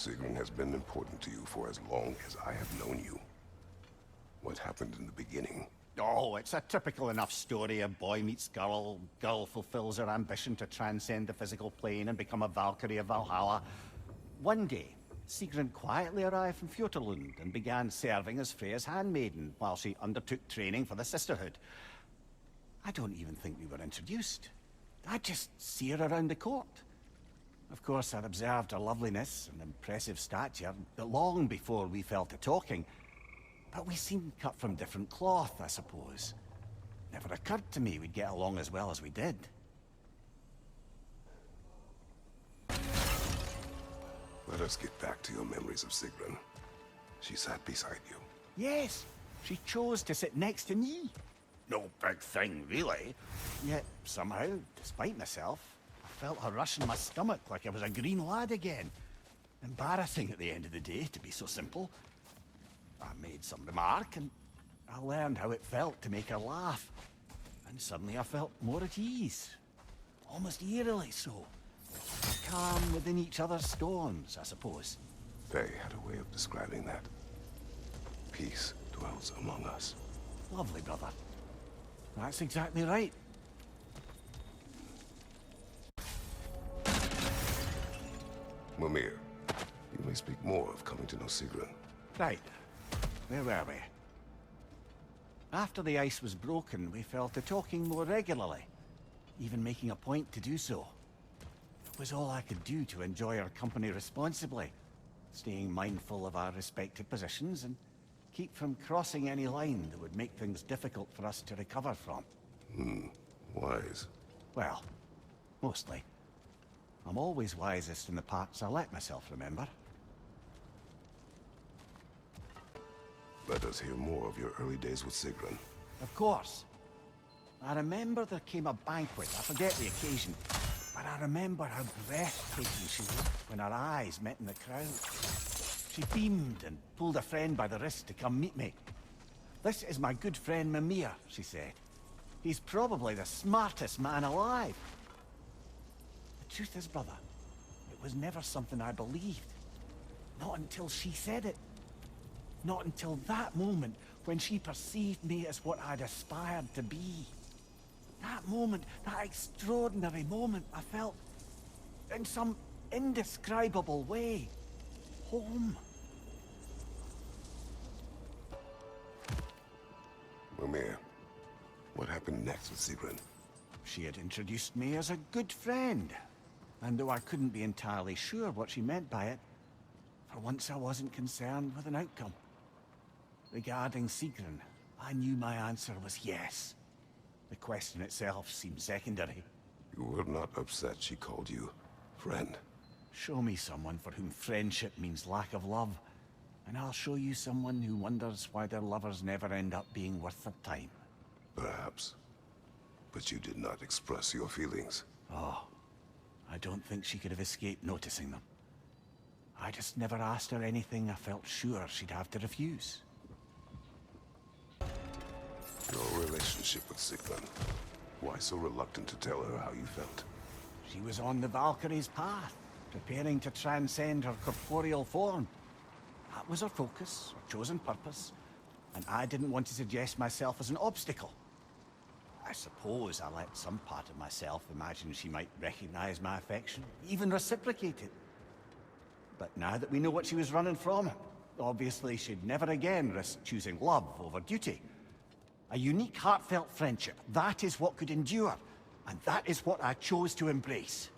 Sigrun has been important to you for as long as I have known you. What happened in the beginning? Oh, it's a typical enough story. A boy meets girl, girl fulfills her ambition to transcend the physical plane and become a Valkyrie of Valhalla. One day, Sigrun quietly arrived from Fjotorlund and began serving as Freya's handmaiden while she undertook training for the sisterhood. I don't even think we were introduced. I'd just see her around the court. Of course, I'd observed her loveliness and impressive stature long before we fell to talking. But we seemed cut from different cloth, I suppose. Never occurred to me we'd get along as well as we did. Let us get back to your memories of Sigrun. She sat beside you. Yes, she chose to sit next to me. No big thing, really. Yet, somehow, despite myself, I felt a rush in my stomach like I was a green lad again. Embarrassing at the end of the day, to be so simple. I made some remark, and I learned how it felt to make her laugh. And suddenly I felt more at ease. Almost eerily so. Calm within each other's storms, I suppose. Faye had a way of describing that. Peace dwells among us. Lovely, brother. That's exactly right. Mimir, you may speak more of coming to know Sigrun. Right. Where were we? After the ice was broken, we fell to talking more regularly, even making a point to do so. It was all I could do to enjoy her company responsibly, staying mindful of our respective positions and keep from crossing any line that would make things difficult for us to recover from. Wise. Well, mostly. I'm always wisest in the parts I let myself remember. Let us hear more of your early days with Sigrun. Of course. I remember there came a banquet. I forget the occasion. But I remember how breathtaking she looked when her eyes met in the crowd. She beamed and pulled a friend by the wrist to come meet me. "This is my good friend Mimir," she said. "He's probably the smartest man alive." The truth is, brother, it was never something I believed. Not until she said it. Not until that moment when she perceived me as what I'd aspired to be. That moment, that extraordinary moment, I felt, in some indescribable way, home. Mimir, what happened next with Sigrun? She had introduced me as a good friend. And though I couldn't be entirely sure what she meant by it, for once I wasn't concerned with an outcome. Regarding Sigrun, I knew my answer was yes. The question itself seemed secondary. You were not upset she called you friend. Show me someone for whom friendship means lack of love, and I'll show you someone who wonders why their lovers never end up being worth their time. Perhaps. But you did not express your feelings. Oh, I don't think she could have escaped noticing them. I just never asked her anything I felt sure she'd have to refuse. Your relationship with Sigrun. Why so reluctant to tell her how you felt? She was on the Valkyrie's path, preparing to transcend her corporeal form. That was her focus, her chosen purpose, and I didn't want to suggest myself as an obstacle. I suppose I let some part of myself imagine she might recognize my affection, even reciprocate it. But now that we know what she was running from, obviously she'd never again risk choosing love over duty. A unique, heartfelt friendship, that is what could endure, and that is what I chose to embrace.